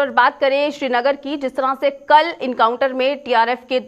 और बात करें श्रीनगर की, जिस तरह से कल इनकाउंटर में टीआरएफ के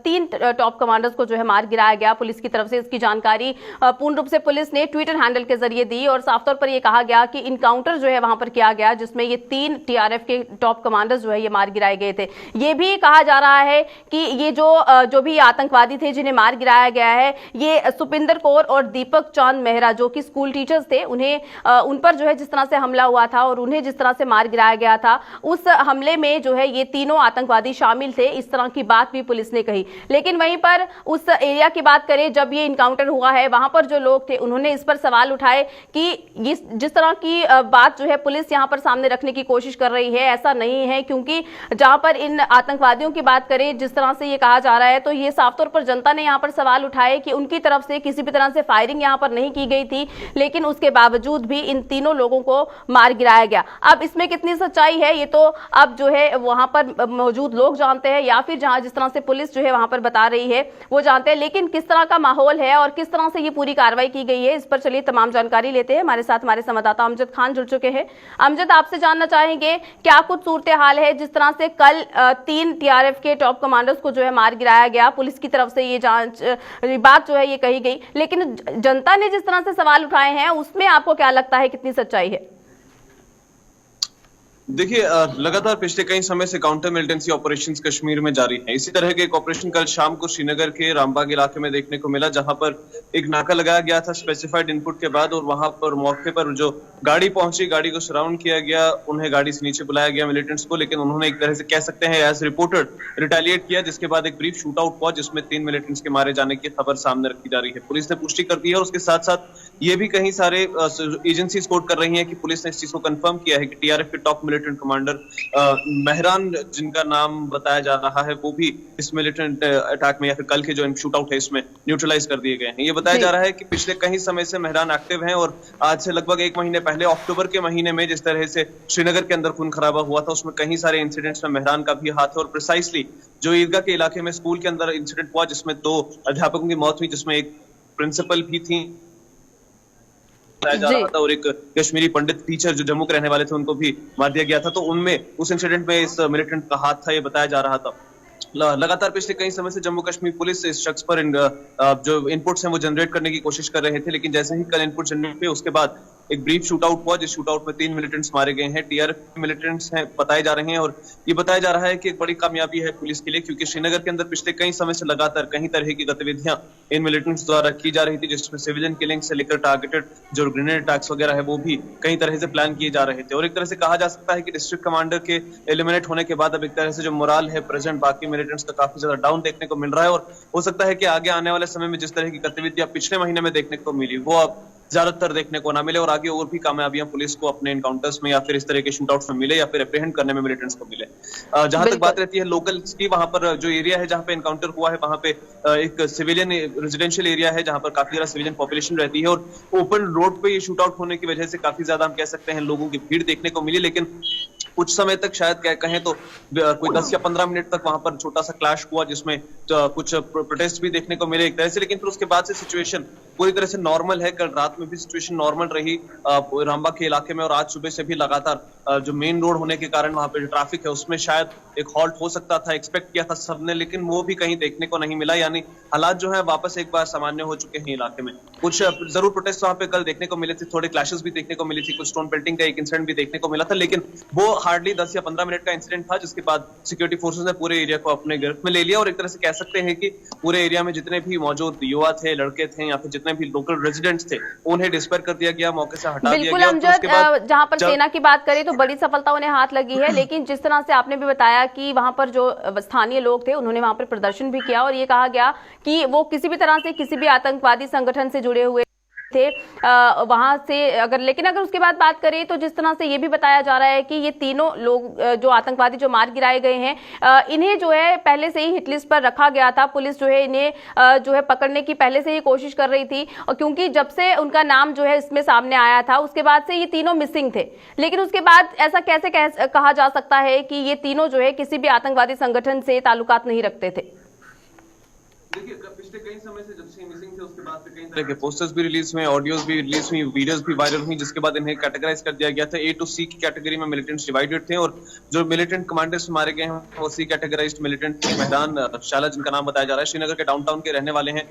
तीन टॉप कमांडर्स को जो है मार गिराया गया पुलिस की तरफ से। इसकी जानकारी पूर्ण रूप से पुलिस ने ट्विटर हैंडल के जरिए दी और साफ तौर पर यह कहा गया कि इनकाउंटर जो है वहां पर किया गया जिसमें ये तीन टीआरएफ के टॉप कमांडर्स जो है ये मार गिराए गए थे। ये भी कहा जा रहा है कि ये जो भी आतंकवादी थे जिन्हें मार गिराया गया है, ये सुपिंदर कौर और दीपक चांद मेहरा जो कि स्कूल टीचर्स थे, उन पर जो है जिस तरह से हमला हुआ था और उन्हें जिस तरह से मार गिराया गया था, उस हमले में जो है ये तीनों आतंकवादी शामिल थे, इस तरह की बात भी पुलिस ने कही। लेकिन वहीं पर उस एरिया की बात करें, जब ये इनकाउंटर हुआ है वहां पर जो लोग थे उन्होंने इस पर सवाल उठाए कि जिस तरह की बात जो है पुलिस यहां पर सामने रखने की कोशिश कर रही है, ऐसा नहीं है। क्योंकि जहां पर इन आतंकवादियों की बात करें, जिस तरह से ये कहा जा रहा है, तो ये साफ तौर पर जनता ने यहां पर सवाल उठाए कि उनकी तरफ से किसी भी तरह से फायरिंग यहां पर नहीं की गई थी, लेकिन उसके बावजूद भी इन तीनों लोगों को मार गिराया गया। अब इसमें कितनी सच्चाई है ये तो अब जो है वहां पर मौजूद लोग जानते हैं, या फिर जहां जिस तरह से पुलिस जो है वहां पर बता रही है वो जानते हैं। लेकिन किस तरह का माहौल है और किस तरह से ये पूरी कार्रवाई की गई है, इस पर चलिए तमाम जानकारी लेते हैं। हमारे साथ हमारे संवाददाता अमजद खान जुड़ चुके हैं। अमजद, आपसे जानना चाहेंगे क्या कुछ सूरत हाल है जिस तरह से कल तीन टीआरएफ के टॉप कमांडर्स को जो है मार गिराया गया, पुलिस की तरफ से ये बात जो है ये कही गई, लेकिन जनता ने जिस तरह से सवाल उठाए हैं उसमें आपको क्या लगता है कितनी सच्चाई है? देखिए, लगातार पिछले कई समय से काउंटर मिलिटेंसी ऑपरेशंस कश्मीर में जारी है। इसी तरह के एक ऑपरेशन कल शाम को श्रीनगर के रामबाग इलाके में देखने को मिला, जहां पर एक नाका लगाया गया था स्पेसिफाइड इनपुट के बाद, और वहां पर मौके पर जो गाड़ी पहुंची, गाड़ी को सराउंड किया गया, उन्हें गाड़ी से नीचे बुलाया गया मिलिटेंट्स को, लेकिन उन्होंने एक तरह से कह सकते हैं एज रिपोर्टेड रिटेलिएट किया, जिसके बाद एक ब्रीफ शूट आउट हुआ जिसमें 3 मिलिटेंट्स के मारे जाने की खबर सामने रखी जा रही है। पुलिस ने पुष्टि कर दी है और उसके साथ साथ ये भी कहीं सारे एजेंसीज कोट कर रही हैं कि पुलिस ने इस चीज को कंफर्म किया है कि टीआरएफ के टॉप मिलिटेंट कमांडर मेहरान, जिनका नाम बताया जा रहा है, वो भी इस मिलिटेंट अटैक में या फिर कल के जो शूट आउट है इसमें न्यूट्रलाइज कर दिए गए हैं। ये बताया जा रहा है कि पिछले कई समय से मेहरान एक्टिव हैं और आज से लगभग 1 महीने पहले अक्टूबर के महीने में जिस तरह से श्रीनगर के अंदर खून खराबा हुआ था, उसमें कई सारे इंसिडेंट्स में मेहरान का भी हाथ है। और प्रिसाइसली जो ईदगाह के इलाके में स्कूल के अंदर इंसिडेंट हुआ जिसमें 2 अध्यापकों की मौत हुई, जिसमें एक प्रिंसिपल भी थी बताया जा रहा था, और एक कश्मीरी पंडित टीचर जो जम्मू के रहने वाले थे उनको भी मार दिया गया था। तो उनमें उस इंसिडेंट में इस मिलिटेंट का हाथ था, ये बताया जा रहा था। लगातार पिछले कई समय से जम्मू कश्मीर पुलिस इस शख्स पर जो इनपुट्स हैं वो जनरेट करने की कोशिश कर रहे थे, लेकिन जैसे ही कल इनपुट जनरेट हुए उसके बाद एक ब्रीफ शूट आउट हुआ, जिस शूट आउट में 3 मिलिटेंट्स मारे गए हैं, टीआरएफ मिलिटेंट्स हैं बताए जा रहे हैं। और ये बताया जा रहा है कि एक बड़ी कामयाबी है पुलिस के लिए, क्योंकि श्रीनगर के अंदर पिछले कई समय से लगातार कई तरह की गतिविधियां इन मिलिटेंट्स द्वारा की जा रही थी, जिसमें सिविलियन किलिंग से लेकर टारगेटेड जो ग्रेनेड अटैक्स वगैरह है वो भी कई तरह से प्लान किए जा रहे थे। और एक तरह से कहा जा सकता है कि डिस्ट्रिक्ट कमांडर के एलिमिनेट होने के बाद अब एक तरह से जो मोराल है प्रेजेंट बाकी मिलिटेंट्स का काफी ज्यादा डाउन देखने को मिल रहा है। और हो सकता है कि आगे आने वाले समय में जिस तरह की गतिविधियां पिछले महीने में देखने को मिली वो अब ज्यादातर देखने को ना मिले, और आगे और भी कामयाबियां पुलिस को अपने एनकाउंटर्स में या फिर इस तरह के शूटआउट्स में मिले या फिर अप्रीहेंड करने में मिलिटेंट्स को मिले। जहां तक बात रहती है लोकल्स की, वहां पर जो एरिया है जहां पे एनकाउंटर हुआ है वहां पे एक सिविलियन रेजिडेंशियल एरिया है जहां पर काफी ज्यादा सिविलियन पॉपुलेशन रहती है, और ओपन रोड पे ये शूट आउट होने की वजह से काफी ज्यादा हम कह सकते हैं लोगों की भीड़ देखने को मिली। लेकिन कुछ समय तक शायद कहें तो कोई 10 या 15 मिनट तक वहां पर छोटा सा क्लैश हुआ जिसमें कुछ प्रोटेस्ट भी देखने को मिले एक तरह से, लेकिन फिर उसके बाद से सिचुएशन पूरी तरह से नॉर्मल है। कल रात में भी सिचुएशन नॉर्मल रही रामबाग के इलाके में, और आज सुबह से भी लगातार जो मेन रोड होने के कारण वहां पे जो ट्रैफिक है उसमें शायद एक हॉल्ट हो सकता था, एक्सपेक्ट किया था सबने, लेकिन वो भी कहीं देखने को नहीं मिला। यानी हालात जो है वापस एक बार सामान्य हो चुके हैं इलाके में। कुछ जरूर प्रोटेस्ट वहां पे कल देखने को मिले थे, थोड़े क्लैशेस भी देखने को मिली थी, कुछ स्टोन पेल्टिंग का एक इंसिडेंट भी देखने को मिला था, लेकिन वो हार्डली 10 या 15 मिनट का इंसिडेंट था, जिसके बाद सिक्योरिटी फोर्सेस ने पूरे एरिया को अपने गिरफ्त में ले लिया। और एक तरह से कह सकते हैं कि पूरे एरिया में जितने भी मौजूद युवा थे, लड़के थे या फिर जितने भी लोकल रेजिडेंट्स थे उन्हें डिस्पेयर कर दिया गया, मौके से हटा दिया गया। बिल्कुल, जहां पर सेना की बात करें तो बड़ी सफलता उन्हें हाथ लगी है, लेकिन जिस तरह से आपने भी बताया कि वहां पर जो स्थानीय लोग थे उन्होंने वहां पर प्रदर्शन भी किया और ये कहा गया कि वो किसी भी तरह से किसी भी आतंकवादी संगठन से जुड़े हुए थे वहां से। लेकिन अगर उसके बाद बात करें तो जिस तरह से ये भी बताया जा रहा है कि ये तीनों लोग जो आतंकवादी जो मार गिराए गए हैं, इन्हें जो है पहले से ही हिटलिस्ट पर रखा गया था। पुलिस जो है इन्हें जो है पकड़ने की पहले से ही कोशिश कर रही थी, और क्योंकि जब से उनका नाम जो है इसमें सामने आया था उसके बाद से ये तीनों मिसिंग थे। लेकिन उसके बाद ऐसा कैसे कहा जा सकता है कि ये तीनों जो है किसी भी आतंकवादी संगठन से ताल्लुकात नहीं रखते थे? देखिए पिछले कई समय से जब से मिसिंग थे उसके बाद से कई तरह के पोस्टर्स भी रिलीज हुए, ऑडियोज भी रिलीज हुई, वीडियोस भी वायरल हुई, जिसके बाद इन्हें कैटेगराइज कर दिया गया था। ए टू सी की कैटेगरी में मिलिटेंट्स डिवाइडेड थे और जो मिलिटेंट कमांडर्स मारे गए हैं वो सी कैटेगराइज्ड मिलिटेंट थे। मेहरान शाला जिनका नाम बताया जा रहा है, श्रीनगर के डाउनटाउन के रहने वाले हैं,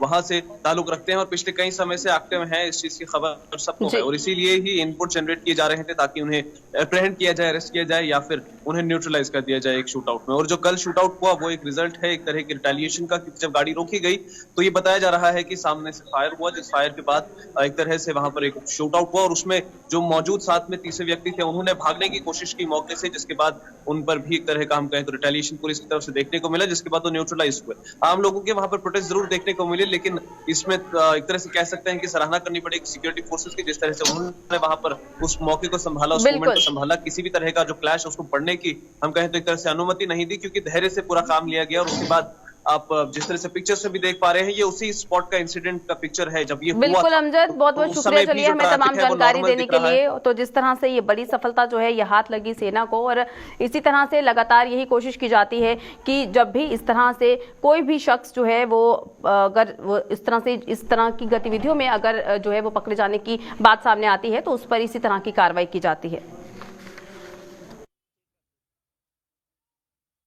वहां से ताल्लुक रखते हैं और पिछले कई समय से एक्टिव हैं। इस चीज की खबर सबको है और इसीलिए ही इनपुट जनरेट किए जा रहे थे ताकि उन्हें अप्रहेंड किया जाए, अरेस्ट किया जाए या फिर उन्हें न्यूट्रलाइज कर दिया जाए एक शूट आउट में। और जो कल शूट आउट हुआ वो एक रिजल्ट है एक तरह की रिटेलिएशन का, क्योंकि जब गाड़ी रोकी गई तो ये बताया जा रहा है कि सामने से फायर हुआ, जिस फायर के बाद एक तरह से वहां पर एक शूट आउट हुआ और उसमें जो मौजूद साथ में तीसरे व्यक्ति थे उन्होंने भागने की कोशिश की मौके से, जिसके बाद उन पर भी एक तरह का हम कहें तो रिटेलिएशन पुलिस की तरफ से देखने को मिला, जिसके बाद वो न्यूट्रलाइज हुए। आम लोगों के वहां पर प्रोटेस्ट जरूर देखने को मिले, लेकिन इसमें एक तरह से कह सकते हैं कि सराहना करनी पड़ेगी सिक्योरिटी फोर्सेस की, जिस तरह से उन्होंने वहां पर उस मौके को संभाला, उस मोमेंट को संभाला। किसी भी तरह का जो क्लैश उसको बढ़ने की हम कहें तो एक तरह से अनुमति नहीं दी, क्योंकि धैर्य से पूरा काम लिया गया। और उसके बाद आप जिस तरह से पिक्चर्स में भी देख पा रहे हैं, ये उसी स्पॉट का इंसिडेंट का पिक्चर है जब ये बिल्कुल अमजद, बहुत बहुत शुक्रिया चलिए हमें तमाम जानकारी देने के लिए। तो जिस तरह से ये बड़ी सफलता जो है ये हाथ लगी सेना को, और इसी तरह से लगातार यही कोशिश की जाती है कि जब भी इस तरह से कोई भी शख्स जो है वो अगर वो इस तरह की गतिविधियों में अगर जो है वो पकड़े जाने की बात सामने आती है तो उस पर इसी तरह की कार्रवाई की जाती है।